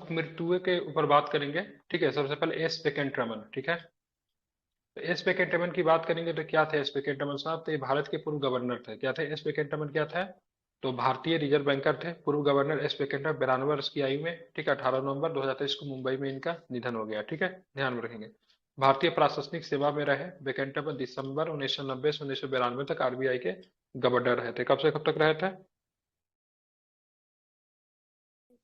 अपमृत्यु के ऊपर बात करेंगे। ठीक है, सबसे पहले एस वेंकटरमन। ठीक है, तो एस वेंकटरमन की बात करेंगे तो क्या थे एस वेंकटरमन साहब? तो ये भारत के पूर्व गवर्नर थे। क्या थे एस वेंकटरमन? क्या था? तो भारतीय रिजर्व बैंकर थे। पूर्व गवर्नर एस वेंकटरमन 92 वर्ष की आयु में, ठीक है, 18 नवंबर 2023 को मुंबई में इनका निधन हो गया। ठीक है, ध्यान में रखेंगे। भारतीय प्रशासनिक सेवा में रहे वेंकटरमन दिसंबर 1990 से 1992 तक आरबीआई के गवर्नर रहे थे। कब से कब तक रहे थे?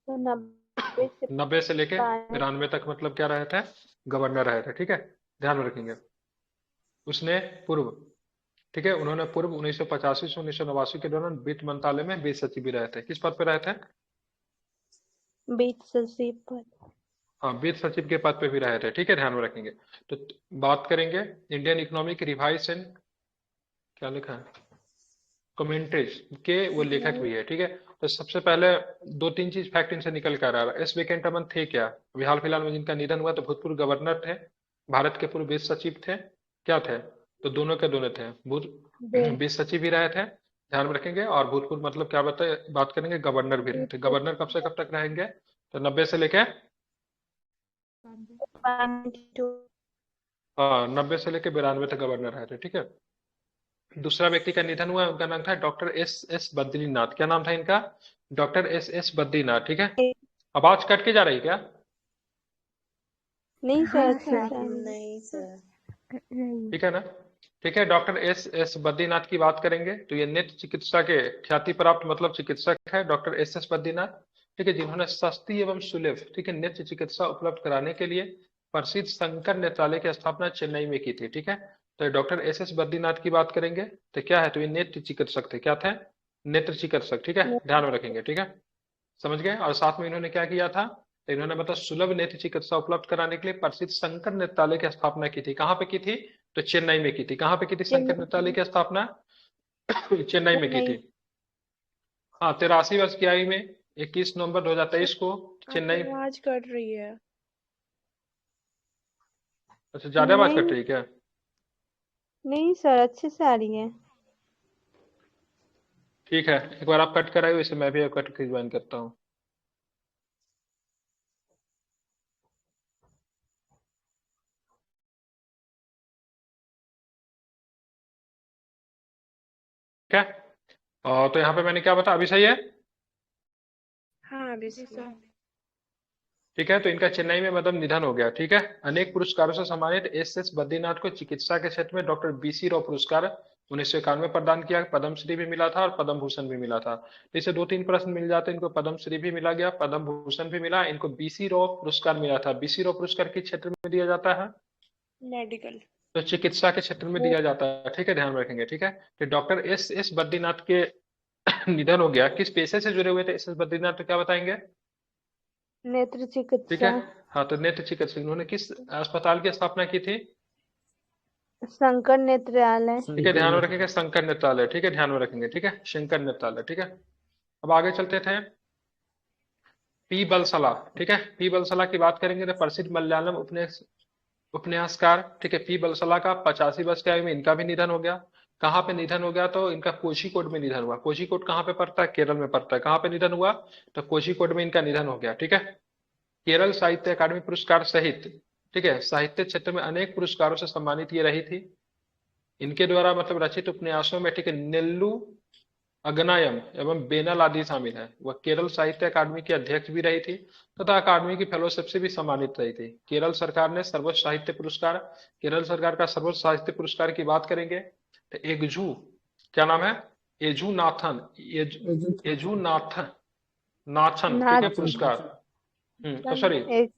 तो 90 से 90 से लेके 92। 92 तक मतलब क्या रहे थे? गवर्नर रहे थे। ठीक है, ध्यान में रखेंगे। उसने पूर्व, ठीक है, उन्होंने पूर्व 1985 से 1989 के दौरान वित्त मंत्रालय में वित्त सचिव भी रहे थे। किस पद पे रहे थे? वित्त सचिव पर। हाँ, वित्त सचिव के पद पे भी रहे थे। ठीक है, ध्यान में रखेंगे। तो बात करेंगे इंडियन इकोनॉमिक रिवाइज एंड, क्या लिखा है, कमेंट्रीज के वो लेखक भी है। ठीक है, तो सबसे पहले दो तीन चीज फैक्ट इनसे निकल कर आ रहा है। एस वेंकटरमन थे क्या? अभी हाल फिलहाल में जिनका निधन हुआ, तो भूतपूर्व गवर्नर थे, भारत के पूर्व वित्त सचिव थे। क्या थे? तो दोनों के दोनों थे। भूत वित्त सचिव भी रहे थे, ध्यान में रखेंगे, और भूतपूर्व मतलब क्या बात करेंगे, गवर्नर भी रहे थे। गवर्नर कब से कब तक रहेंगे? तो 90 से लेके, 92। हाँ, 90 से लेके 92 तक गवर्नर रहे थे। ठीक है, दूसरा व्यक्ति का निधन हुआ, उनका नाम था डॉक्टर एस एस बद्रीनाथ। क्या नाम था इनका? Doctor S S Badrinath. ठीक है, आवाज कट के जा रही क्या? नहीं सर, हाँ अच्छे सर। से आ रही है। नहीं सर। ठीक है ना? ठीक है, डॉक्टर एस एस बद्रीनाथ की बात करेंगे तो ये नेत्र चिकित्सा के ख्याति प्राप्त मतलब चिकित्सक है, डॉक्टर एस एस बद्रीनाथ। ठीक है, जिन्होंने सस्ती एवं सुलभ, ठीक है, नेत्र चिकित्सा उपलब्ध कराने के लिए प्रसिद्ध शंकर नेत्रालय की स्थापना चेन्नई में की थी। ठीक है, तो डॉक्टर एस एस बद्रीनाथ की बात करेंगे तो क्या है, तो ये नेत्र चिकित्सक थे। क्या थे? नेत्र चिकित्सक। ठीक है, ध्यान में रखेंगे। ठीक है, समझ गए। और साथ में इन्होंने क्या किया था, तो इन्होंने मतलब सुलभ नेत्र चिकित्सा उपलब्ध कराने के लिए प्रसिद्ध शंकर नेत्रालय की स्थापना की थी। कहाँ पे की थी? तो चेन्नई में की थी। कहाँ पे की थी शंकर नेत्रालय की स्थापना? चेन्नई में की नहीं, थी। हाँ, 83 वर्ष की आयु में 21 नवंबर 2023 को आपकी चेन्नई। आवाज कट रही है। अच्छा, ज्यादा आवाज कट नहीं, रही है क्या? नहीं सर, अच्छे से आ रही है। ठीक है, एक बार आप कट कराइए, वैसे मैं भी कट के ज्वाइन करता हूँ। ठीक है, और तो यहाँ पे मैंने क्या बताया, अभी सही है? हाँ अभी जी सही सर। है। ठीक है, तो इनका चेन्नई में मतलब निधन हो गया। ठीक है, अनेक पुरस्कारों से सम्मानित एस एस बद्रीनाथ को चिकित्सा के क्षेत्र में डॉक्टर बीसी राव पुरस्कार 1991 प्रदान किया। पद्मश्री भी मिला था और पद्म भूषण भी मिला था। तो इसे दो तीन प्रश्न मिल जाते, इनको पद्मश्री भी मिला गया, पद्म भूषण भी मिला, इनको बीसी राव पुरस्कार मिला था। बीसी राव पुरस्कार किस क्षेत्र में दिया जाता है? मेडिकल। तो चिकित्सा के क्षेत्र में दिया जाता है। ठीक है, ध्यान में रखेंगे। ठीक है, तो डॉक्टर एस एस बद्रीनाथ के निधन हो गया। किस पेशे से जुड़े हुए थे एस एस बद्रीनाथ, तो क्या बताएंगे? नेत्र ठीक है, चिकित्सा। हाँ, तो नेत्र चिकित्सक। उन्होंने किस अस्पताल की स्थापना की थी? शंकर नेत्रालय। ठीक है, ध्यान में रखेंगे, शंकर नेत्रालय। ठीक है, ध्यान में रखेंगे। ठीक है, शंकर नेत्रालय। ठीक है, अब आगे चलते थे। पी बलसला। ठीक है, पी बलसला की बात करेंगे तो प्रसिद्ध मलयालम उपन्यासकार। ठीक है, पी बलसला का 85 वर्ष की आयु में इनका भी निधन हो गया। कहाँ पे निधन हो गया? तो इनका कोझिकोड में निधन हुआ। कोझिकोड कहाँ पे पड़ता है? केरल में पड़ता है। कहाँ पे निधन हुआ? तो कोझिकोड में इनका निधन हो गया। ठीक है, केरल साहित्य अकादमी पुरस्कार सहित, ठीक है, साहित्य क्षेत्र में अनेक पुरस्कारों से सम्मानित ये रही थी। इनके द्वारा मतलब रचित उपन्यासों में, ठीक है, नेल्लू अगनायम एवं बेनल आदि शामिल है। वह केरल साहित्य अकादमी की अध्यक्ष भी रही थी तथा अकादमी की फेलोशिप से भी सम्मानित रही थी। केरल सरकार ने सर्वोच्च साहित्य पुरस्कार, केरल सरकार का सर्वोच्च साहित्य पुरस्कार की बात करेंगे तो एगजू, क्या नाम है, edu Nathan, edu Nathan, Nathan, ठीक है, नाथ। पुरस्कार। तो सॉरी, एक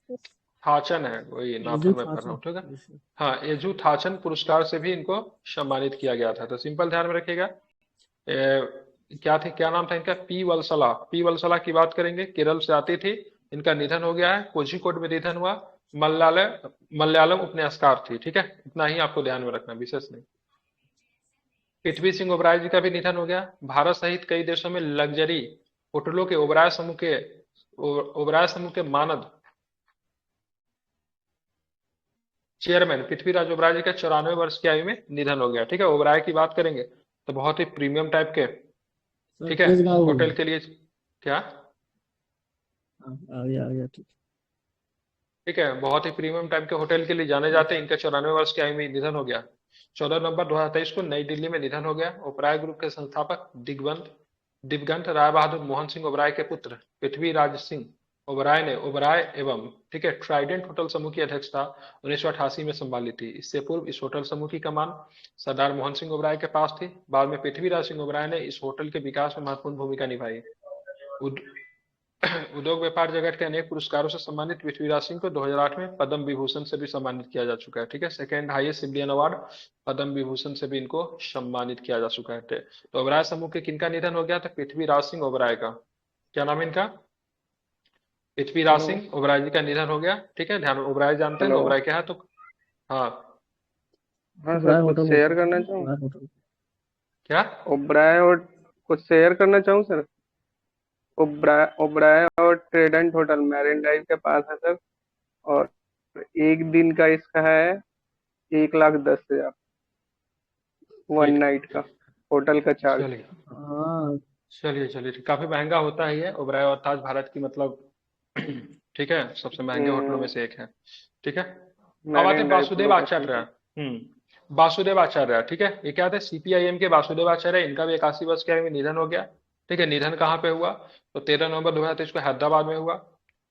थाचन है, वही नाथन में पढ़ रहा हूँ। ठीक है, हाँ, एजू थाचन पुरस्कार से भी इनको सम्मानित किया गया था। तो सिंपल ध्यान में रखिएगा। क्या थी, क्या नाम था इनका? पी वत्सला। पी वत्सला की बात करेंगे, केरल से आती थी, इनका निधन हो गया है, कोझिकोड में निधन हुआ। मलयालम उपन्यासकार थी। ठीक है, इतना ही आपको ध्यान में रखना, विशेष नहीं। पृथ्वी सिंह ओबराय जी का भी निधन हो गया। भारत सहित कई देशों में लग्जरी होटलों के ओबराय समूह के मानद चेयरमैन पृथ्वीराज ओबराय जी का 94 वर्ष की आयु में निधन हो गया। ठीक है, ओबराय की बात करेंगे तो बहुत ही प्रीमियम टाइप के, ठीक है, होटल के लिए, क्या, आ गया ठीक। ठीक है, बहुत ही प्रीमियम टाइप के होटल के लिए जाने जाते हैं। इनका 94 वर्ष की आयु में निधन हो गया। 14 नवंबर 2023 को नई दिल्ली में निधन हो गया। ओबराय ग्रुप के संस्थापक दिवंगत राय बहादुर मोहन सिंह ओबराय के पुत्र पृथ्वीराज सिंह ओबराय ने ओबराय एवं ठीक है ट्राइडेंट होटल समूह की अध्यक्षता 1988 में संभाली थी। इससे पूर्व इस होटल समूह की कमान सरदार मोहन सिंह ओबराय के पास थी। बाद में पृथ्वीराज सिंह ओबराय ने इस होटल के विकास में महत्वपूर्ण भूमिका निभाई। उद- उद्योग व्यापार जगत के अनेक पुरस्कारों से सम्मानित पृथ्वीराज सिंह को 2008 में पद्म विभूषण से भी सम्मानित किया जा चुका है। ठीक है, second highest civilian award Padma Vibhushan से भी इनको सम्मानित किया जा चुका है। तो ओबराय समूह के किनका निधन हो गया? तो पृथ्वीराज सिंह ओबराय का। क्या नाम है इनका? पृथ्वीराज हेलो। सिंह ओबराय जी का निधन हो गया। ठीक है, ध्यान, ओबराय जानते हैं ना हेलो। ओबराय क्या है? तो हाँ, हाँ सर, ओबराय कुछ होटल शेयर होटल करना चाहूँ। ओबराय होटल। क्या? ओबराय और कुछ शेयर करना चाहूँ सर। ओबराय ओबराय और ट्रेडेंट होटल मैरिन ड्राइव के पास है सर। और एक दिन का इसका है 1,10,000 वन ठीक नाइट का ठीक। होटल का चार्ज। चलिए हाँ, चलिए चलिए, काफी महंगा होता है ये ओबराय और ताज, भारत की मतलब ठीक है सबसे महंगे होटलों में से एक है। ठीक है, अब आते मैरिन हैं ड्राइव वासुदेव लोकेशन आचार्य। पे। वासुदेव आचार्य, ठीक है, ये क्या थे? सीपीआईएम के वासुदेव आचार्य, इनका भी 81 वर्ष की आयु में निधन हो गया। ठीक है, निधन कहाँ पे हुआ? तो 13 नवंबर 2023 को हैदराबाद में हुआ।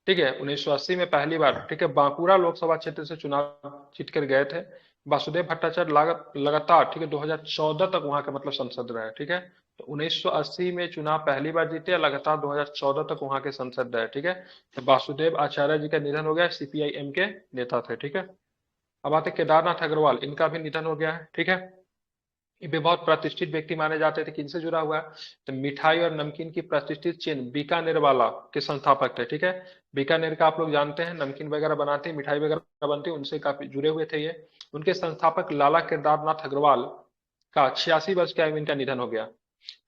ठीक है, 1980 में पहली बार ठीक है बांकुड़ा लोकसभा क्षेत्र से चुनाव जीत कर गए थे। वासुदेव भट्टाचार्य लगातार ठीक है 2014 तक वहां का मतलब सांसद रहे। ठीक है, तो 1980 में चुनाव पहली बार जीते और लगातार 2014 तक वहां के सांसद रहे। ठीक है, तो वासुदेव आचार्य जी का निधन हो गया, सीपीआईएम के नेता थे। ठीक है, अब आते केदारनाथ अग्रवाल, इनका भी निधन हो गया है। ठीक है, ये भी बहुत प्रतिष्ठित व्यक्ति माने जाते थे। किनसे जुड़ा हुआ है? तो मिठाई और नमकीन की प्रतिष्ठित चेन बीकानेर वाला के संस्थापक थे। ठीक है, बीकानेर का आप लोग जानते हैं, नमकीन वगैरह बनाते हैं, मिठाई वगैरह बनती है, उनसे काफी जुड़े हुए थे ये। उनके संस्थापक लाला केदारनाथ अग्रवाल का 86 वर्ष की आयु में इनका निधन हो गया।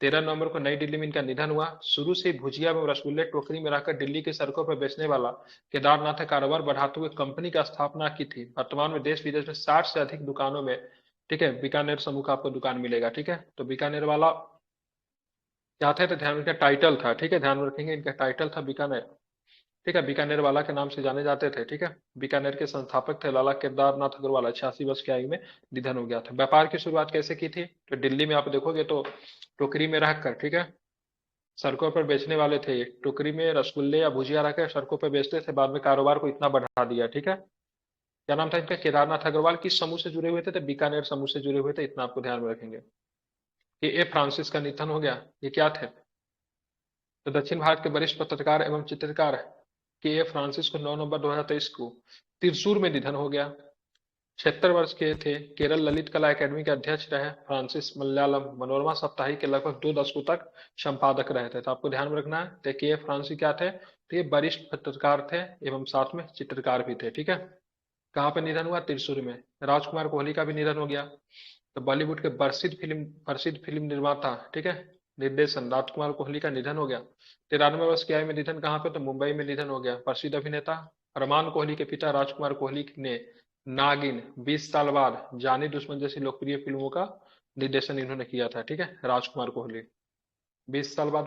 13 नवंबर को नई दिल्ली में इनका निधन हुआ। शुरू से ही भुजिया एवं रसगुल्ले टोकरी में रखकर दिल्ली के सड़कों पर बेचने वाला केदारनाथ ने कारोबार बढ़ाते हुए कंपनी की स्थापना की थी। वर्तमान में देश विदेश में 60 से अधिक दुकानों में ठीक है बीकानेर समूह का आपको दुकान मिलेगा। ठीक है, तो बीकानेर वाला क्या थे? तो ध्यान इनका टाइटल था। ठीक है, ध्यान में रखेंगे, इनका टाइटल था बीकानेर। ठीक है, बीकानेर वाला के नाम से जाने जाते थे। ठीक है, बीकानेर के संस्थापक थे लाला केदारनाथ अग्रवाल। 86 वर्ष की आयु में निधन हो गया था। व्यापार की शुरुआत कैसे की थी? तो दिल्ली में आप देखोगे तो टोकरी में रहकर ठीक है सड़कों पर बेचने वाले थे ये। टोकरी में रसगुल्ले या भुजिया रखकर सड़कों पर बेचते थे। बाद में कारोबार को इतना बढ़ा दिया। ठीक है, क्या नाम था इनका? केदारनाथ अग्रवाल। किस समूह से जुड़े हुए थे? तो बीकानेर समूह से जुड़े हुए थे, इतना आपको ध्यान में रखेंगे। कि ए फ्रांसिस का निधन हो गया, ये क्या थे? तो दक्षिण भारत के वरिष्ठ पत्रकार एवं चित्रकार के ए फ्रांसिस को 9 नवंबर 2023 को त्रिशूर में निधन हो गया। 76 वर्ष के थे। केरल ललित कला एकेडमी के अध्यक्ष रहे। फ्रांसिस मलयालम मनोरमा साप्ताहिक के लगभग 2 दशकों तक संपादक रहे थे। तो आपको ध्यान में रखना है तो के फ्रांसिस क्या थे? तो ये वरिष्ठ पत्रकार थे एवं साथ में चित्रकार भी थे। ठीक है, कहाँ पे निधन हुआ? त्रिशूर में। राजकुमार कोहली का भी निधन हो गया। तो बॉलीवुड के प्रसिद्ध फिल्म निर्माता ठीक है निर्देशन राजकुमार कोहली का निधन हो गया। 93 वर्ष की आयु में निधन। कहाँ पे? तो मुंबई में निधन हो गया। प्रसिद्ध अभिनेता अरमान कोहली के पिता राजकुमार कोहली ने नागिन, 20 साल बाद, जानी दुश्मन जैसी लोकप्रिय फिल्मों का निर्देशन इन्होंने किया था। ठीक है, राजकुमार कोहली 20 साल बाद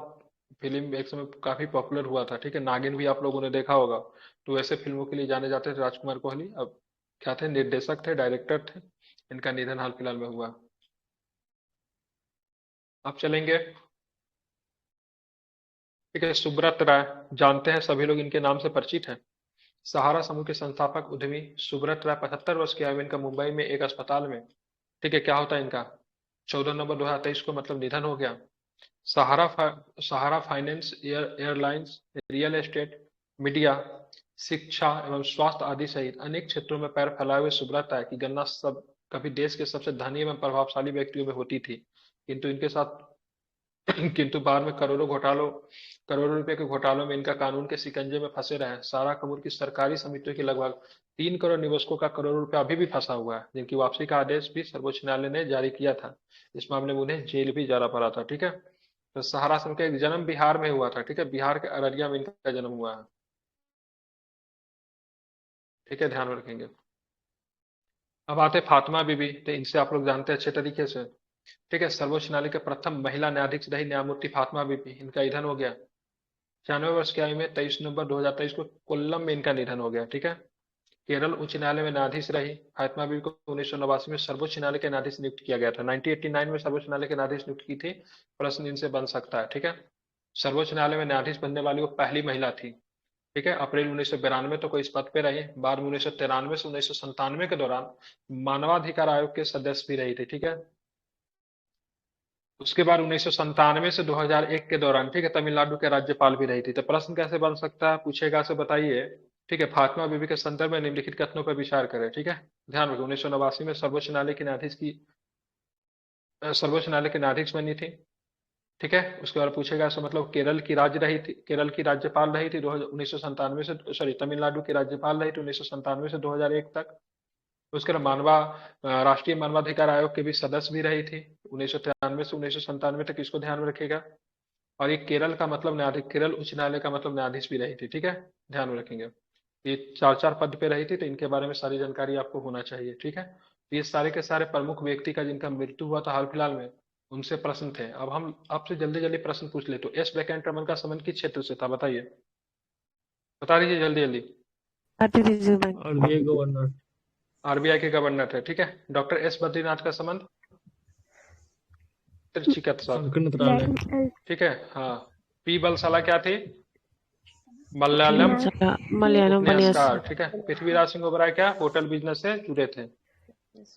फिल्म एक समय काफी पॉपुलर हुआ था। ठीक है, नागिन भी आप लोगों ने देखा होगा। तो ऐसे फिल्मों के लिए जाने जाते थे राजकुमार कोहली। अब क्या थे? निर्देशक थे, डायरेक्टर थे। इनका निधन हाल फिलहाल में हुआ। अब चलेंगे ठीक है सुब्रत राय, जानते हैं सभी लोग, इनके नाम से परिचित हैं। सहारा समूह के संस्थापक उद्यमी सुब्रत राय 75 वर्ष की आयु में इनका मुंबई में एक अस्पताल में ठीक है क्या होता है इनका? 14 नवंबर 2023 को मतलब निधन हो गया। Sahara finance, airlines, real estate, media, शिक्षा एवं स्वास्थ्य आदि सहित अनेक क्षेत्रों में पैर फैलाए हुए सुब्रत राय की गणना सब कभी देश के सबसे धनी एवं प्रभावशाली व्यक्तियों में होती थी। किंतु इनके साथ किंतु बाद में करोड़ों रुपए के घोटालों में इनका कानून के शिकंजे में फंसे रहे। सारा कपूर की सरकारी समितियों की लगभग 3 करोड़ निवेशकों का करोड़ों रुपया अभी भी फंसा हुआ है, जिनकी वापसी का आदेश भी सर्वोच्च न्यायालय ने जारी किया था। इस मामले में उन्हें जेल भी जाना पड़ा था। ठीक है, तो सहारा समूह का एक जन्म बिहार में हुआ था। ठीक है, बिहार के अररिया में इनका जन्म हुआ है। ठीक है, ध्यान में रखेंगे। अब आते फातिमा बीबी, तो इनसे आप लोग जानते हैं अच्छे तरीके से। ठीक है, सर्वोच्च न्यायालय के प्रथम महिला न्यायाधीश रही न्यायमूर्ति फातिमा बीबी, इनका निधन हो गया। 96 वर्ष की आयु में 23 नवंबर 2023 को कोल्लम में इनका निधन हो गया। ठीक है, केरल उच्च न्यायालय में न्यायाधीश रही। फातिमा बीवी को 1989 में सर्वोच्च न्यायालय के न्यायाधीश नियुक्त किया गया था। 1989 में सर्वोच्च न्यायालय के न्यायाधीश नियुक्त की थी। प्रश्न इनसे बन सकता है, ठीक है। सर्वोच्च न्यायालय में न्यायाधीश बनने वाली वो पहली महिला थी, ठीक है। अप्रैल 1992 तक वो इस पद पे रही। बाद में 1993 से 1997 के दौरान मानवाधिकार आयोग के सदस्य भी रही थी, ठीक है। उसके बाद 1997 से 2001 के दौरान, ठीक है, तमिलनाडु के राज्यपाल भी रही थी। तो प्रश्न कैसे बन सकता है, पूछेगा से बताइए, ठीक है। फातिमा बीबी के संदर्भ में निम्नलिखित कथनों पर विचार करें, ठीक है। ध्यान रखो, 1989 में सर्वोच्च न्यायालय की न्यायाधीश सर्वोच्च न्यायालय के न्यायाधीश बनी थी, ठीक है। उसके बाद पूछेगा इसका मतलब केरल की राज्य रही थी, केरल की राज्यपाल रही थी 1997 से, सॉरी, तमिलनाडु की राज्यपाल रही थी 1997 से 2001 तक। उसके बाद राष्ट्रीय मानवाधिकार आयोग के भी सदस्य भी रही थी 1993 से 1997 तक, इसको ध्यान में रखिएगा। और ये केरल का मतलब न्यायाधीश, केरल उच्च न्यायालय का मतलब न्यायाधीश भी रही थी, ठीक है, ध्यान में रखेंगे। ये चार चार पद पे रही थी, तो इनके बारे में सारी जानकारी आपको होना चाहिए, ठीक है। तो ये सारे के सारे प्रमुख व्यक्ति का जिनका मृत्यु हुआ था हाल फिलहाल में, उनसे प्रश्न थे। अब हम आपसे जल्दी जल्दी प्रश्न पूछ ले। तो एस वेंकट रमन का संबंध किस क्षेत्र से था, बताइए, बता दीजिए जल्दी जल्दी। भारतीय reserve bank. RBI governor. RBI के गवर्नर थे, ठीक है। डॉक्टर एस बद्रीनाथ का संबंध चिकित्सा, संस्कृत मंत्रालय। ठीक है। हाँ, पी बलशाला क्या थी, मलयालम मलयालम उपन्यासकार, ठीक है। पृथ्वीराज सिंह ओबराय क्या होटल बिजनेस से जुड़े थे।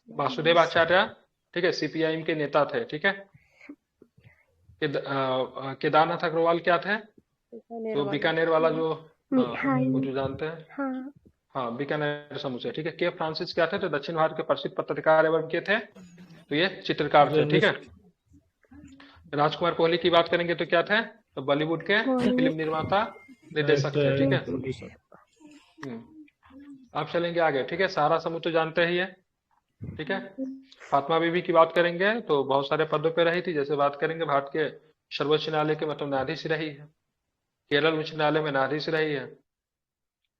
वासुदेव आचार्य, ठीक है, सीपीआईएम के नेता थे, ठीक है। केदारनाथ अग्रवाल क्या थे, तो बीकानेर वाला जो, वो जो जानते हैं, हाँ, बीकानेर समूह से, ठीक है। के फ्रांसिस क्या थे, तो दक्षिण भारत के प्रसिद्ध पत्रकार एवं के थे, तो ये चित्रकार थे, ठीक है। राजकुमार कोहली की बात करेंगे तो क्या थे, तो बॉलीवुड के फिल्म निर्माता निर्देशक थे, ठीक है। अब चलेंगे आगे, ठीक है। सारा समूह तो जानते ही है, ठीक है। फातिमा बीबी की बात करेंगे तो बहुत सारे पदों पे रही थी, जैसे बात करेंगे भारत के सर्वोच्च न्यायालय के मतलब न्यायाधीश रही है, केरल उच्च न्यायालय में न्यायाधीश रही है,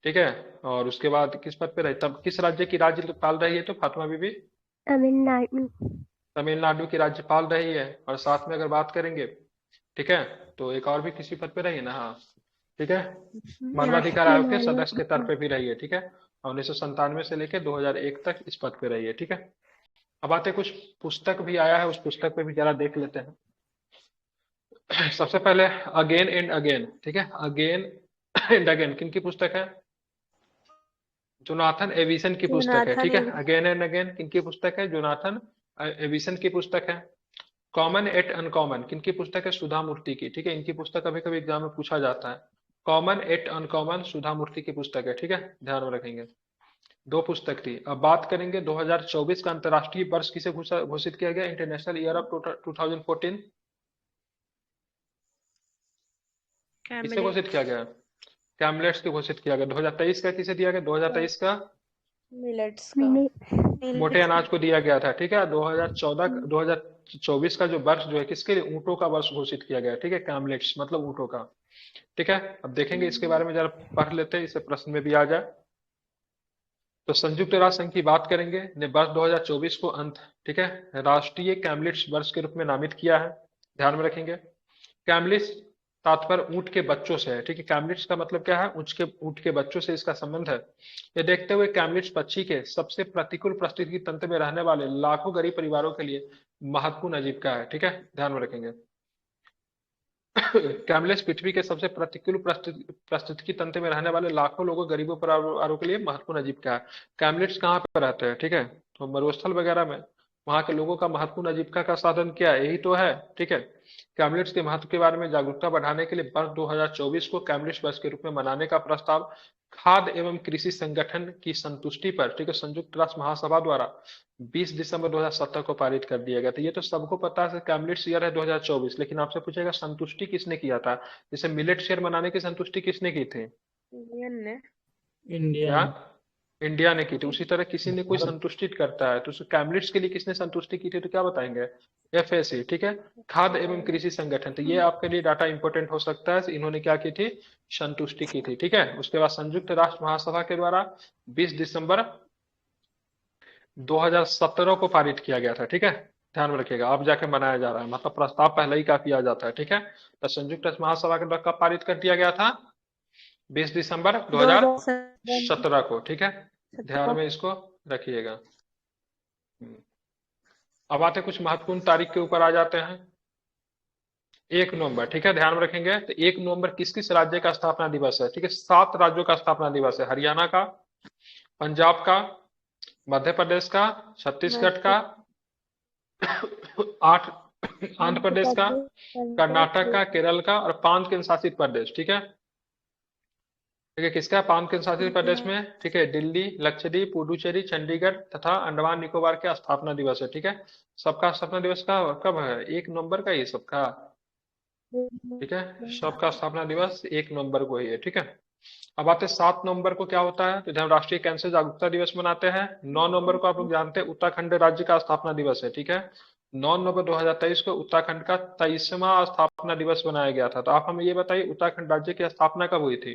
ठीक है। और उसके बाद किस पद पे रही, तब किस राज्य की राज्यपाल रही है, तो फातिमा बीबी तमिलनाडु। तमिलनाडु की राज्यपाल रही है। और साथ में अगर बात करेंगे, ठीक है, तो एक और भी किसी पद पे रही है ना, हाँ, ठीक है, मानवाधिकार आयोग के सदस्य के तौर पे भी रही है, ठीक है। और 1997 से लेकर 2001 तक इस पद पे रही है, ठीक है। अब आते कुछ पुस्तक भी आया है, उस पुस्तक पे भी जरा देख लेते हैं। सबसे पहले अगेन एंड अगेन, ठीक है, अगेन एंड अगेन किन की पुस्तक है, जोनाथन एविसन की पुस्तक है, ठीक है। अगेन एंड अगेन किन की पुस्तक है, जोनाथन एविसन की पुस्तक है। कॉमन एट अनकॉमन किन की पुस्तक है, सुधा मूर्ति की, ठीक है। इनकी पुस्तक कभी कभी एग्जाम में पूछा जाता है। कॉमन एट अनकॉमन सुधा मूर्ति की पुस्तक है, ठीक है, ध्यान में रखेंगे। दो पुस्तक थी। अब बात करेंगे 2024 का अंतर्राष्ट्रीय वर्ष किसे घोषित किया गया, इंटरनेशनल ईयर ऑफ 2014 किसे घोषित किया गया, कैमलेट्स को घोषित किया गया। 2023 का किसे दिया गया, 2023 का मिलेट्स का। मोटे अनाज को दिया गया था, ठीक है। 2024 का जो वर्ष जो है किसके लिए, ऊंटों का वर्ष घोषित किया गया, ठीक है, कैमलेट्स मतलब ऊंटों का, ठीक है। अब देखेंगे इसके बारे में जरा पढ़ लेते हैं, इसे प्रश्न में भी आ जाए। तो संयुक्त राष्ट्र संघ की बात करेंगे ने वर्ष 2024 को अंत, ठीक है, राष्ट्रीय कैमलिट्स वर्ष के रूप में नामित किया है, ध्यान में रखेंगे। कैमलिट्स तात्पर्य ऊंट के बच्चों से है, ठीक है। कैमलिट्स का मतलब क्या है, ऊंट के बच्चों से इसका संबंध है। ये देखते हुए कैमलिट्स पक्षी के सबसे प्रतिकूल परिस्थिति तंत्र में रहने वाले लाखों गरीब परिवारों के लिए महत्वपूर्ण आजीविका है, ठीक है, ध्यान में रखेंगे। कैमलिट्स पृथ्वी के सबसे प्रतिकूल परिस्थिति तंत्र में रहने वाले लाखों लोगों गरीबों परिवारों के लिए महत्वपूर्ण आजीविका है। कैमलिट्स कहाँ पर रहते हैं, ठीक है, तो मरुस्थल वगैरह में, वहां के लोगों का महत्वपूर्ण आजीविका का साधन क्या है, यही तो है, ठीक है। कैमलिट्स के महत्व के बारे में जागरूकता बढ़ाने के लिए वर्ष 2024 को कैमलिट्स वर्ष के रूप में मनाने का प्रस्ताव खाद्य एवं कृषि संगठन की संतुष्टि पर, ठीक है, संयुक्त राष्ट्र महासभा द्वारा 20 दिसंबर 2017 को पारित कर दिया गया था। ये तो सबको पता है कैमलिट्स ईयर है 2024, लेकिन आपसे पूछेगा संतुष्टि किसने किया था, जैसे मिलेट्स ईयर मनाने की संतुष्टि किसने की थी, इंडिया इंडिया ने की थी। उसी तरह किसी ने कोई संतुष्टित करता है तो कैमलिट्स के लिए किसने संतुष्टि की थी, तो क्या बताएंगे, FAC, ठीक है, खाद्य एवं कृषि संगठन। तो ये आपके लिए डाटा इंपॉर्टेंट हो सकता है, इन्होंने क्या की थी, संतुष्टि की थी, ठीक है। उसके बाद संयुक्त राष्ट्र महासभा के द्वारा 20 दिसंबर 2017 को पारित किया गया था, ठीक है, ध्यान में रखिएगा। अब जाके मनाया जा रहा है, मतलब प्रस्ताव पहले ही काफी आ जाता है, ठीक है। तो संयुक्त राष्ट्र महासभा के द्वारा कब पारित कर दिया गया था, 20 दिसंबर 2017 को, ठीक है। ध्यान में इसको रखिएगा। अब आते कुछ महत्वपूर्ण तारीख के ऊपर आ जाते हैं। 1 नवंबर, ठीक है, ध्यान में रखेंगे। तो 1 नवंबर किस किस राज्य का स्थापना दिवस है? ठीक है, 7 राज्यों का स्थापना दिवस है। हरियाणा का, पंजाब का, मध्य प्रदेश का, छत्तीसगढ़ का, 8 आंध्र प्रदेश का, कर्नाटक का, केरल का और 5 केंद्र शासित प्रदेश। ठीक है, ठीक है, किसका? 5 केंद्र शासित प्रदेश में, ठीक है, दिल्ली, लक्षद्वीप, पुडुचेरी, चंडीगढ़ तथा अंडमान निकोबार के स्थापना दिवस है। ठीक है, सबका स्थापना दिवस का कब है? 1 नवंबर का ही सबका। ठीक है, सबका स्थापना दिवस 1 नवंबर को ही है। ठीक है, अब आते 7 नवंबर को क्या होता है? तो जब राष्ट्रीय कैंसर जागरूकता दिवस मनाते हैं। 9 नवंबर को आप लोग जानते हैं उत्तराखंड राज्य का स्थापना दिवस है। ठीक है, 9 नवंबर 2023 को उत्तराखंड का 23वां स्थापना दिवस मनाया गया था। तो आप हमें ये बताइए उत्तराखंड राज्य की स्थापना कब हुई थी?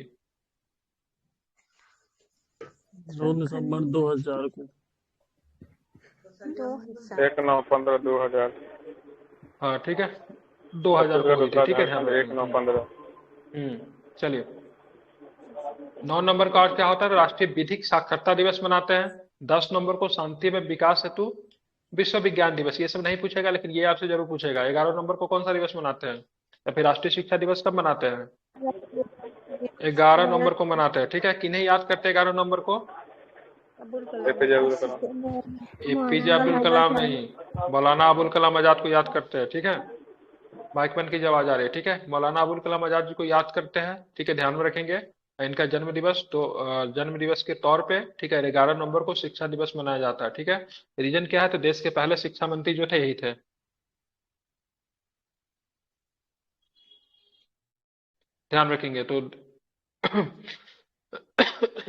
2 दिसंबर 2000 को। 1/9/15/2000। हाँ, ठीक है, 2000 को हुई थी। ठीक है, ध्यान रखिए। 1/9/15। चलिए, 9 नवंबर का आज क्या होता है? राष्ट्रीय विधिक साक्षरता दिवस मनाते हैं। 10 नवंबर को शांति एवं विकास हेतु विश्व विज्ञान दिवस। ये सब नहीं पूछेगा, लेकिन ये आपसे जरूर पूछेगा। 11 नवंबर को कौन सा दिवस मनाते हैं? या फिर राष्ट्रीय शिक्षा दिवस कब मनाते हैं? 11 नवंबर को मनाते हैं। ठीक है, किन्हें याद करते हैं 11 नवंबर को? एपीजे अब्दुल कलाम। एपीजे अब्दुल कलाम नहीं, मौलाना अबुल कलाम आजाद को याद करते हैं। ठीक है, माइक बंद की आवाज आ रही है। ठीक है, मौलाना अबुल कलाम आजाद जी को याद करते हैं। ठीक है, ध्यान में रखेंगे इनका जन्म दिवस। तो जन्म दिवस के तौर पे, ठीक है, 11 नवंबर को शिक्षा दिवस मनाया जाता है। ठीक है, रीजन क्या है? तो देश के पहले शिक्षा मंत्री जो थे यही थे। ध्यान रखेंगे। तो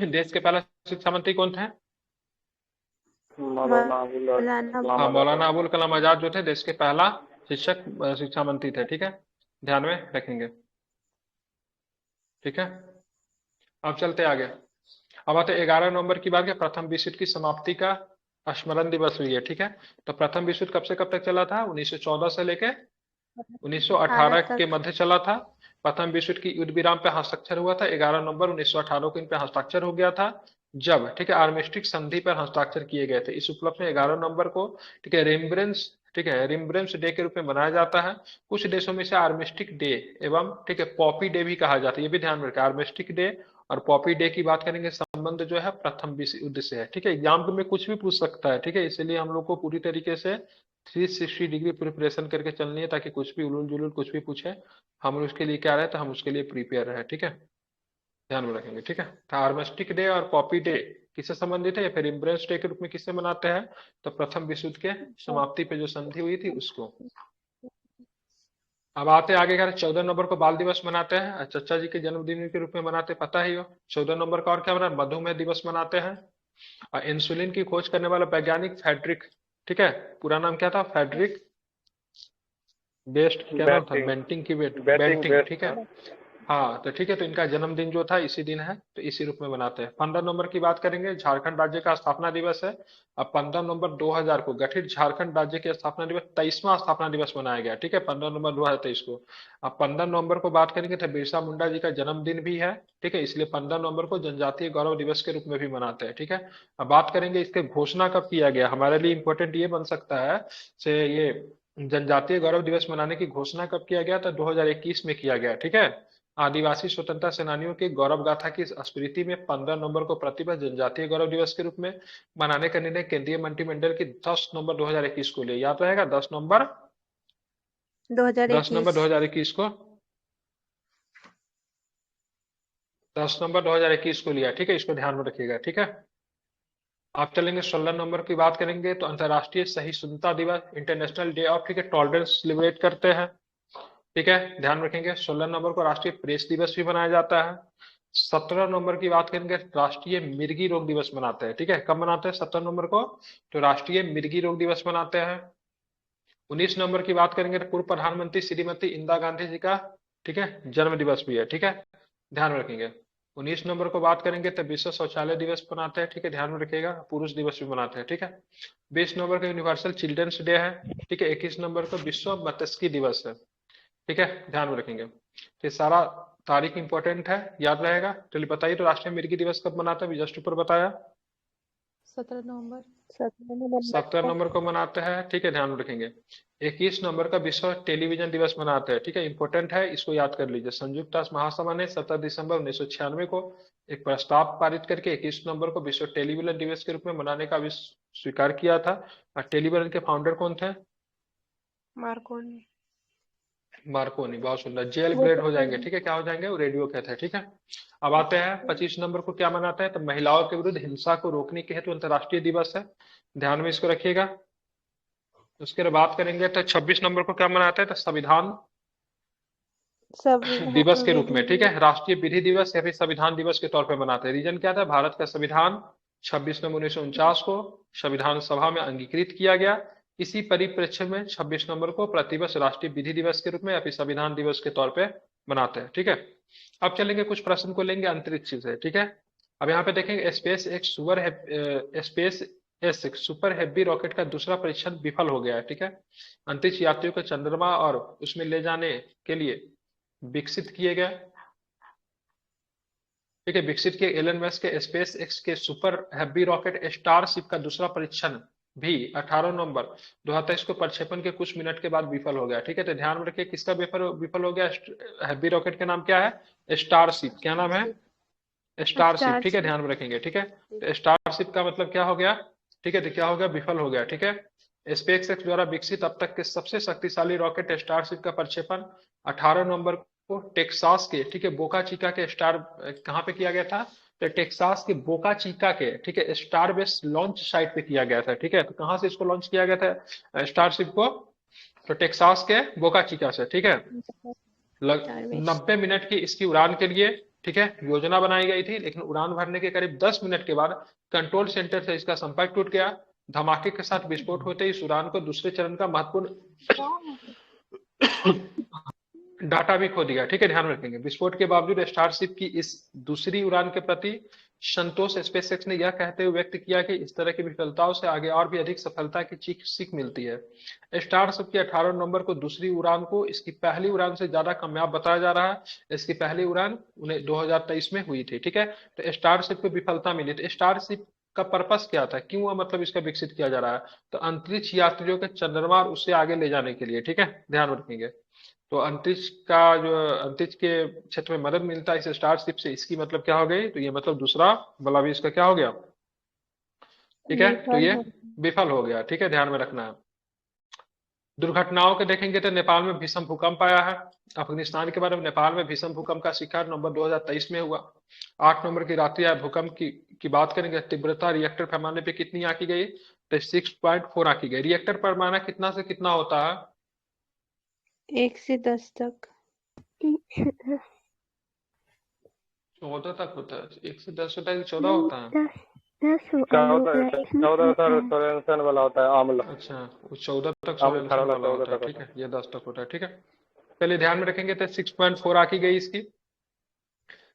देश के पहले शिक्षा मंत्री कौन थे? मौलाना अबुल हाँ, मौलाना अबुल कलाम आजाद जो थे देश के पहला शिक्षा मंत्री थे। ठीक है, ध्यान में रखेंगे। ठीक है, अब चलते आगे। अब आते 11 नवंबर की बात है। प्रथम विश्व युद्ध की समाप्ति का स्मरण दिवस हुई है। ठीक है, तो प्रथम विश्व युद्ध कब से कब तक चला था? 1914 से लेके 1918 के मध्य चला था। प्रथम विश्व युद्ध की युद्ध विराम पे हस्ताक्षर हुआ था 11 नवंबर 1918 को। इन पे हस्ताक्षर हो गया था जब, ठीक है, आर्मिस्टिक संधि पर हस्ताक्षर किए गए थे। इस उपलक्ष्य में 11 नवंबर को, ठीक है, रिम्ब्रेंस, ठीक है, रिम्ब्रेंस डे के रूप में मनाया जाता है। कुछ देशों में इसे आर्मिस्टिक डे एवं, ठीक है, पॉपी डे भी कहा जाता है। ये भी ध्यान में रखें, आर्मिस्टिक डे और पॉपी डे की बात करेंगे। संबंध जो है प्रथम विश्व युद्ध से है। ठीक है, एग्जाम में कुछ भी पूछ सकता है। ठीक है, इसलिए हम लोग को पूरी तरीके से 360 डिग्री प्रिपरेशन करके चलनी है, ताकि कुछ भी उलूल जुलूल कुछ भी पूछे हम उसके लिए क्या रहे, तो हम उसके लिए प्रिपेयर रहे। ठीक है, ध्यान में रखेंगे। ठीक है, तो आर्मिस्टिक डे और पॉपी डे किससे संबंधित है, या फिर रिम्ब्रेंस डे के रूप में किससे मनाते हैं? तो प्रथम विश्व युद्ध के समाप्ति पे जो संधि हुई थी उसको। अब आते आगे क्या? 14 नवंबर को बाल दिवस मनाते हैं, चचा जी के जन्मदिन के रूप में मनाते, पता ही हो। 14 नवंबर का और क्या मनाते? मधुमेह दिवस मनाते हैं। और इंसुलिन की खोज करने वाला वैज्ञानिक फ्रेडरिक, ठीक है, पूरा नाम क्या था? फ्रेडरिक बेस्ट, क्या नाम था? बेंटिंग की बेंटिंग, ठीक है, हाँ। तो ठीक है, तो इनका जन्मदिन जो था इसी दिन है, तो इसी रूप में मनाते हैं। 15 नवंबर की बात करेंगे, झारखंड राज्य का स्थापना दिवस है। अब 15 नवंबर 2000 को गठित झारखंड राज्य के स्थापना दिवस 23वां स्थापना दिवस मनाया गया। ठीक है, 15 नवंबर 2023 को। अब 15 नवंबर को बात करेंगे तो बिरसा मुंडा जी का जन्मदिन भी है। ठीक है, इसलिए 15 नवंबर को जनजातीय गौरव दिवस के रूप में भी मनाते हैं। ठीक है, अब बात करेंगे इसके घोषणा कब किया गया। हमारे लिए इंपॉर्टेंट ये बन सकता है से ये जनजातीय गौरव दिवस मनाने की घोषणा कब किया गया? तो 2021 में किया गया। ठीक है, आदिवासी स्वतंत्रता सेनानियों की गौरव गाथा की स्मृति में 15 नवंबर को प्रतिवर्ष जनजातीय गौरव दिवस के रूप में मनाने का निर्णय केंद्रीय मंत्रिमंडल की 10 नवंबर 2021 को लिया। याद रहेगा, 10 नवंबर 2021 को, 10 नवंबर 2021 को लिया। ठीक है, इसको ध्यान में रखिएगा। ठीक है, आप चलेंगे 16 नवंबर की बात करेंगे तो अंतर्राष्ट्रीय सहिष्णुता दिवस, इंटरनेशनल डे ऑफ, ठीक है, टॉलरेंस सेलिब्रेट करते हैं। ठीक है, ध्यान रखेंगे। 16 नवंबर को राष्ट्रीय प्रेस दिवस भी मनाया जाता है। 17 नवंबर की बात करेंगे, राष्ट्रीय मिर्गी रोग दिवस मनाते हैं। ठीक है, कब मनाते हैं? 17 नवंबर को, तो राष्ट्रीय मिर्गी रोग दिवस मनाते हैं। 19 नवंबर की बात करेंगे तो पूर्व प्रधानमंत्री श्रीमती इंदिरा गांधी जी का, ठीक है, जन्म दिवस भी है। ठीक है, ध्यान रखेंगे। 19 नवंबर को बात करेंगे तो विश्व शौचालय दिवस मनाते हैं। ठीक है, ध्यान में रखिएगा। पुरुष दिवस भी मनाते हैं। ठीक है, 20 नवंबर को यूनिवर्सल चिल्ड्रंस डे है। ठीक है, 21 नवंबर को विश्व मत्स्यिकी दिवस है। ठीक है, ध्यान में रखेंगे। तो ये सारा तारीख इंपॉर्टेंट है, याद रहेगा। चलिए बताइए, तो राष्ट्रीय मिर्गी दिवस कब मनाते हैं? जस्ट ऊपर बताया। 17 नवंबर। 17 नवंबर को मनाते हैं, ठीक है, ध्यान में रखेंगे। 21 नवंबर का विश्व टेलीविजन दिवस मनाते हैं, ठीक है, इंपॉर्टेंट है, इसको याद कर लीजिए। संयुक्त राष्ट्र महासभा ने 17 दिसंबर 1996 को एक प्रस्ताव पारित करके 21 नवंबर को विश्व टेलीविजन दिवस के रूप में मनाने का स्वीकार किया था। और टेलीविजन के फाउंडर कौन थे? मार्कोनी। मार्कोनी, बहुत सुंदर। जेल ब्रेड हो जाएंगे, ठीक है, क्या हो जाएंगे? वो रेडियो कहते हैं, ठीक है। अब आते हैं 25 नवंबर को क्या मनाते हैं, तो महिलाओं के विरुद्ध हिंसा को रोकने के हेतु अंतर्राष्ट्रीय दिवस है, ध्यान में इसको रखिएगा। उसके बाद बात करेंगे तो 26 नवंबर को क्या मनाते हैं, तो संविधान दिवस के रूप में, ठीक है, राष्ट्रीय विधि दिवस या फिर संविधान दिवस के तौर पे मनाते हैं। रीजन क्या था? भारत का संविधान 26 नवंबर 1949 को संविधान सभा में अंगीकृत किया गया। इसी परिप्रेक्ष्य में 26 नवंबर को प्रतिवर्ष राष्ट्रीय विधि दिवस के रूप में या फिर संविधान दिवस के तौर पे मनाते हैं, ठीक है। अब चलेंगे कुछ प्रश्न को लेंगे अंतरिक्ष से, ठीक है। अब यहाँ पे देखेंगे स्पेस सुपर हेवी रॉकेट का दूसरा परीक्षण विफल हो गया है, ठीक है। अंतरिक्ष यात्रियों को चंद्रमा और उसमें ले जाने के लिए विकसित किए गए, ठीक है, विकसित किए एलन मस्क के स्पेस एक्स के सुपर हैवी रॉकेट स्टारशिप का दूसरा परीक्षण भी 18 नवंबर 2023 को प्रक्षेपण के कुछ मिनट के बाद विफल हो गया, ठीक है। तो ध्यान में रखिए किसका विफल हो गया? हैवी रॉकेट का नाम क्या है? स्टारशिप। क्या नाम है? स्टारशिप, ठीक है, ध्यान में रखेंगे, ठीक है। तो स्टारशिप का मतलब क्या हो गया? ठीक है, तो क्या हो गया? विफल हो गया, ठीक है। स्पेस एक्स द्वारा विकसित अब तक के सबसे शक्तिशाली रॉकेट स्टारशिप का प्रक्षेपण 18 नवंबर को टेक्सास के, ठीक है, बोका चिका के कहाँ पे किया गया था? तो टेक्सास के बोका चिका के, ठीक है, स्टार बेस लॉन्च साइट पे किया गया था, ठीक है। तो कहाँ से इसको लॉन्च किया गया था स्टारशिप को? तो टेक्सास के बोका चिका से, ठीक है। 90 मिनट की इसकी उड़ान के लिए, ठीक है, योजना बनाई गई थी, लेकिन उड़ान भरने के करीब 10 मिनट के बाद कंट्रोल सेंटर से इसका संपर्क टूट गया। धमाके के साथ विस्फोट होते ही इस उड़ान को दूसरे चरण का महत्वपूर्ण डाटा भी खो दिया, ठीक है, ध्यान रखेंगे। विस्फोट के बावजूद स्टारशिप की इस दूसरी उड़ान के प्रति संतोष स्पेसएक्स ने यह कहते हुए व्यक्त किया कि इस तरह की विफलताओं से आगे और भी अधिक सफलता की सीख मिलती है। स्टारशिप की 18 नवंबर को दूसरी उड़ान को इसकी पहली उड़ान से ज्यादा कामयाब बताया जा रहा है। इसकी पहली उड़ान 2023 में हुई थी, ठीक है। तो स्टारशिप को विफलता मिली, तो स्टारशिप का पर्पस क्या था? क्यों हुआ, मतलब इसका विकसित किया जा रहा है? तो अंतरिक्ष यात्रियों के चंद्रमा और उससे आगे ले जाने के लिए, ठीक है, ध्यान रखेंगे। तो अंतरिक्ष का जो अंतरिक्ष के क्षेत्र में मदद मिलता है इस स्टारशिप से, इसकी मतलब क्या हो गई? तो ये मतलब दूसरा वाला भी इसका क्या हो गया? ठीक है, तो ये विफल हो गया, ठीक है, ध्यान में रखना है। दुर्घटनाओं के देखेंगे तो नेपाल में भीषण भूकंप आया है। अफगानिस्तान के बारे में, नेपाल में भीषण भूकंप का शिकार नवंबर 2023 में हुआ। 8 नवंबर की रात्रि आए भूकंप की बात करेंगे, तीव्रता रिएक्टर पैमाने पे कितनी आंकी गई? तो 6.4 आंकी गई। रिएक्टर पैमाना कितना से कितना होता है? 1 से 10 तक। 14 तक होता है। 1 से 10 होता है कि 14 होता है? 14 सोरेनसन वाला होता है, आमला। अच्छा, वो 14 तक सोरेनसन वाला होता है, ठीक है, ये 10 तक होता है, ठीक है। पहले ध्यान में रखेंगे तो 6.4 आंकी गई इसकी।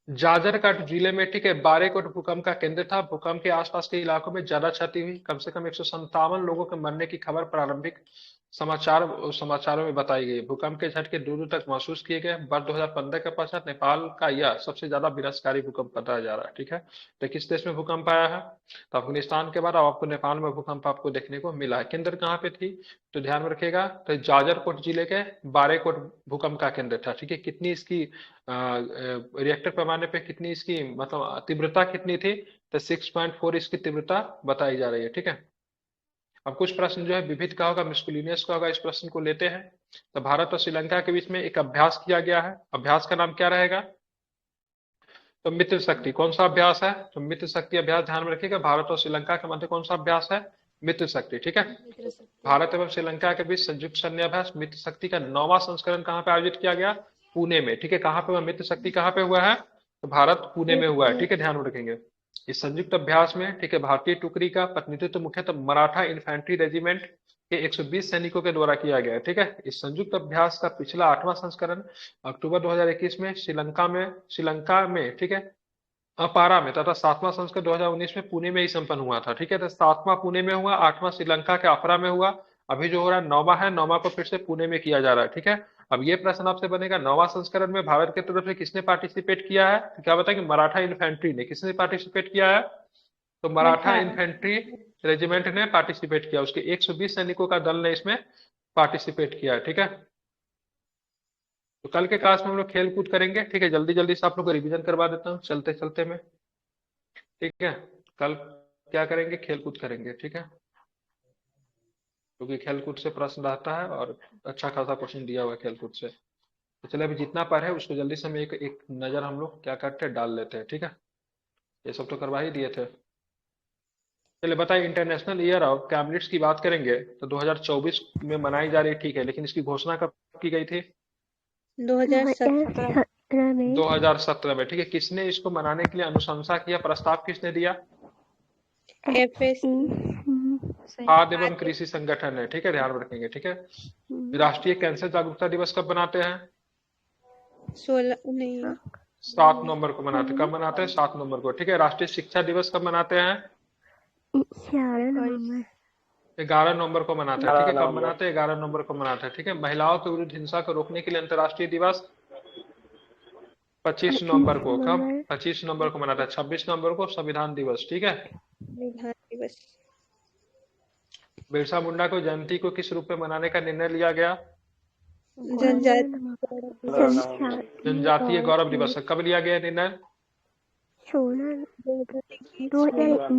जाजरकोट जिले में, ठीक है, बारेकोट भूकंप का केंद्र था। भूकंप के आसपास के इलाकों में ज्यादा क्षति हुई। कम से कम 157 लोगों के मरने की खबर प्रारंभिक समाचारों में बताई गई। भूकंप के झटके दूर दूर तक महसूस किए गए। वर्ष 2015 के पश्चात नेपाल का यह सबसे ज्यादा विनाशकारी भूकंप बताया जा रहा है, ठीक है। तो किस देश में भूकंप आया है? तो अफगानिस्तान के बाद अब आपको नेपाल में भूकंप आपको देखने को मिला है। केंद्र कहाँ पे थी? तो ध्यान में रखिएगा, तो जाजरकोट जिले के बारेकोट भूकंप का केंद्र था, ठीक है। कितनी इसकी रिएक्टर पैमाने पे कितनी इसकी मतलब तीव्रता कितनी थी? तो 6.4 इसकी तीव्रता बताई जा रही है, ठीक है। अब कुछ प्रश्न जो है विविध का होगा, मिस्कुलिनियस का होगा, इस प्रश्न को लेते हैं। तो भारत और श्रीलंका के बीच में एक अभ्यास किया गया है। अभ्यास का नाम क्या रहेगा? तो मित्र शक्ति। कौन सा अभ्यास है? तो मित्र शक्ति अभ्यास, ध्यान में रखिएगा। भारत और श्रीलंका के मध्य कौन सा अभ्यास है? मित्र शक्ति, ठीक है। भारत एवं श्रीलंका के बीच संयुक्त सैन्य अभ्यास मित्र शक्ति का 9वां संस्करण कहाँ पे आयोजित किया गया? पुणे में, ठीक है। कहाँ पे हुआ मित्र शक्ति? कहाँ पे हुआ है? तो भारत पुणे में हुआ है, ठीक है, ध्यान में रखेंगे। इस संयुक्त अभ्यास में, ठीक है, भारतीय टुकड़ी का प्रतिनिधित्व मुख्यतः मराठा इन्फेंट्री रेजिमेंट के 120 सैनिकों के द्वारा किया गया है, ठीक है। इस संयुक्त अभ्यास का पिछला 8वां संस्करण अक्टूबर 2021 में श्रीलंका में, ठीक है, अपारा में, तथा 7वां संस्करण 2019 में पुणे में ही संपन्न हुआ था, ठीक है। तो 7वां पुणे में हुआ, 8वां श्रीलंका के अपारा में हुआ। अभी जो हो रहा है 9वां है, 9वां को फिर से पुणे में किया जा रहा है, ठीक है। अब ये प्रश्न आपसे बनेगा, 9वां संस्करण में भारत की तरफ से किसने पार्टिसिपेट किया है? तो क्या बताएंगे? मराठा इन्फेंट्री ने। किसने पार्टिसिपेट किया है? तो मराठा 18 इन्फेंट्री रेजिमेंट ने पार्टिसिपेट किया, उसके 120 सैनिकों का दल ने इसमें पार्टिसिपेट किया, ठीक है। तो कल के क्लास में हम लोग खेल कूद करेंगे, ठीक है। जल्दी जल्दी से आप लोग को रिवीजन करवा देता हूँ चलते चलते में, ठीक है। कल क्या करेंगे, खेल कूद करेंगे, ठीक है, क्योंकि खेल कूद से प्रश्न रहता है और अच्छा खासा क्वेश्चन दिया हुआ है खेल कूद से। तो चलिए अभी जितना पढ़े उसको जल्दी से हम एक एक नजर हम लोग क्या करते हैं, डाल लेते हैं, ठीक है। ये सब तो करवा ही दिए थे। चलिए बताइए, इंटरनेशनल ईयर ऑफ कैमलिट्स की बात करेंगे तो 2024 में मनाई जा रही, ठीक है, लेकिन इसकी घोषणा कब की गई थी? 2017 17 में 2017 में, ठीक है। किसने इसको मनाने के लिए अनुशंसा किया, प्रस्ताव किसने दिया? FAC सही खाद्य एवं कृषि संगठन है, ठीक है, ध्यान में रखेंगे, ठीक है। राष्ट्रीय कैंसर जागरूकता दिवस कब मनाते हैं? 16 नहीं 7 नवंबर को मनाते हैं। कब मनाते हैं? 7 नवंबर को, ठीक है। राष्ट्रीय शिक्षा दिवस कब मनाते हैं? 11 नवंबर को मनाते हैं, ठीक है। कब मनाते हैं? 11 नवंबर को मनाते हैं, ठीक है। महिलाओं के विरुद्ध हिंसा को रोकने के लिए अंतर्राष्ट्रीय दिवस 25 नवंबर को। कब? 25 नवंबर को मनाता है। 26 नवंबर को संविधान दिवस, ठीक है। संविधान दिवस बिरसा मुंडा को जयंती को किस रूप में मनाने का निर्णय लिया गया? जनजातीय गौरव दिवस है। कब लिया गया निर्णय?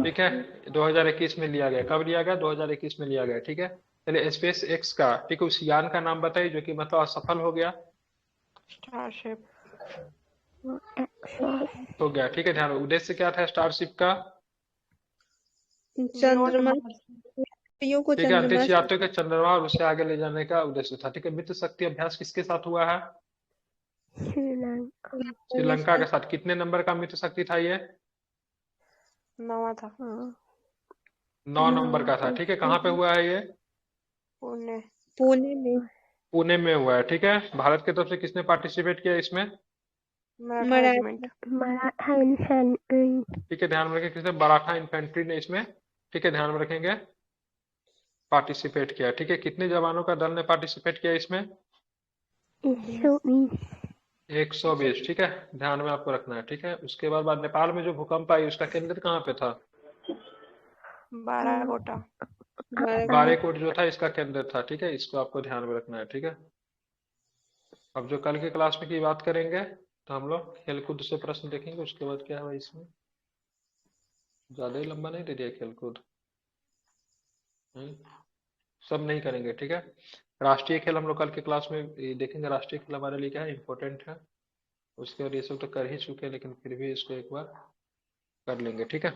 ठीक है, 2021 में लिया गया। कब लिया गया? 2021 में लिया गया, ठीक है। चलिए स्पेस एक्स का, ठीक है, उस यान का नाम बताइए जो कि मतलब असफल हो गया, स्टारशिप हो गया, ठीक है। ध्यान रखो, उद्देश्य क्या था स्टारशिप का? चंद्रमा यात्रियों को ठीक है, चंद्रमा अंतरिक्ष से यात्रियों के चंद्रमा और उससे आगे ले जाने का उद्देश्य था, ठीक है। मित्र शक्ति अभ्यास किसके साथ हुआ है? श्रीलंका के साथ। कितने नंबर का मित्र शक्ति था ये? 9 था। 9 नंबर का था, ठीक है। कहाँ पे हुआ है ये? पुणे पुणे में पुणे में हुआ है, ठीक है। भारत की तरफ से किसने पार्टिसिपेट किया इसमें? मराठा रेजिमेंट। ठीक है, ध्यान में रखें, किसने? मराठा इन्फेंट्री ने इसमें, ठीक है, ध्यान में रखेंगे, पार्टिसिपेट किया, ठीक है। कितने जवानों का दल ने पार्टिसिपेट किया इसमें? 120, ठीक है, ध्यान में आपको रखना है, ठीक है। उसके बाद नेपाल में जो भूकंप आई उसका केंद्र कहाँ पे था? बाराकोटा। बारेकोट जो था इसका केंद्र था, ठीक है। इसको आपको ध्यान में रखना है, ठीक है। अब जो कल के क्लास में की बात करेंगे तो हम लोग खेलकूद से प्रश्न देखेंगे, उसके बाद क्या है इसमें, ज्यादा ही लंबा नहीं दे दिया खेलकूद, सब नहीं करेंगे, ठीक है। राष्ट्रीय खेल हम लोग कल के क्लास में ये देखेंगे, राष्ट्रीय खेल हमारे लिए क्या है, इंपॉर्टेंट है। उसके बाद ये सब तो कर ही चुके हैं, लेकिन फिर भी इसको एक बार कर लेंगे, ठीक है।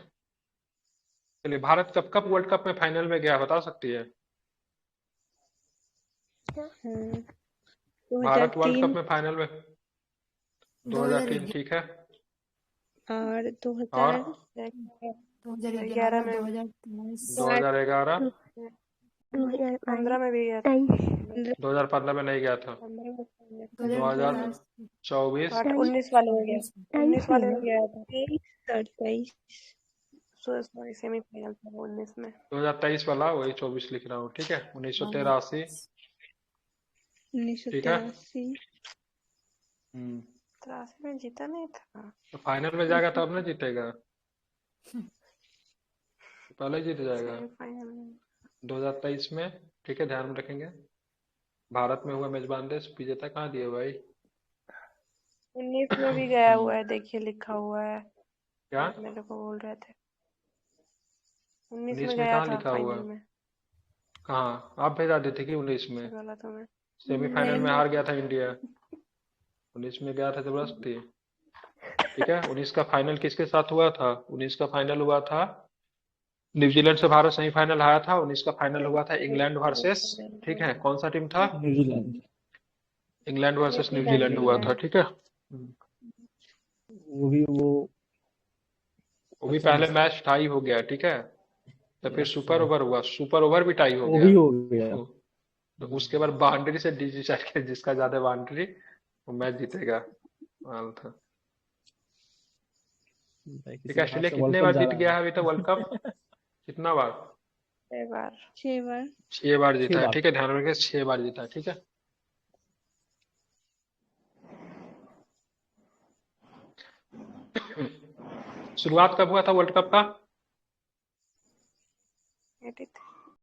चलिए, भारत कब कब वर्ल्ड कप में फाइनल में गया, बता सकती है? भारत वर्ल्ड कप 2003 में फाइनल में 2003, ठीक है। और और 2011 में 2011, 15 में भी गया था। 2015 में नहीं गया था, 2024, 19 वाले में गया, 19 वाले में गया था। 23 सॉरी सेमीफाइनल था 19 में। 2023 वाला वही 24 लिख रहा हूँ, ठीक है। 1983, ठीक है। 1983 83 में जीता नहीं था। तो फाइनल में जाएगा तब ना जीतेगा, पहले जीत जाएगा। सेमीफाइनल में 2023 में, ठीक है, ध्यान में रखेंगे। भारत में हुआ मेजबान देश, विजेता कहाँ दिए भाई? 19 में भी गया हुआ है, देखिए लिखा हुआ है, क्या मेरे को बोल रहे थे 19 19 में में गया कहाँ था लिखा हुआ? फाइनल में। कहाँ आप भेजा देते कि 19 में? वाला तो मैं सेमीफाइनल में हार गया था इंडिया, 19 में गया था जबरदस्ती, ठीक है। 19 का फाइनल किसके साथ हुआ था? 19 का फाइनल हुआ था न्यूजीलैंड से, भारत सेमीफाइनल आया था। 19 का फाइनल हुआ था इंग्लैंड वर्सेस, ठीक है, कौन सा टीम था? न्यूजीलैंड। इंग्लैंड वर्सेस न्यूजीलैंड हुआ था, ठीक है। वो वो भी पहले मैच टाई हो गया, ठीक है। तो फिर सुपर ओवर हुआ, सुपर ओवर भी टाई हो वो गया। भी हो गया। तो उसके बाद बाउंड्री से डिसाइड किया, जिसका ज्यादा बाउंड्री वो मैच जीतेगा, हाल था, ठीक है। ऑस्ट्रेलिया कितने बार जीत गया है अभी तक वर्ल्ड कप? कितना बार? 6 बार। 6 बार 6 बार जीता है, बार। ठीक है, ध्यान रखिए, 6 बार जीता है, ठीक है। शुरुआत कब हुआ था वर्ल्ड कप का? 83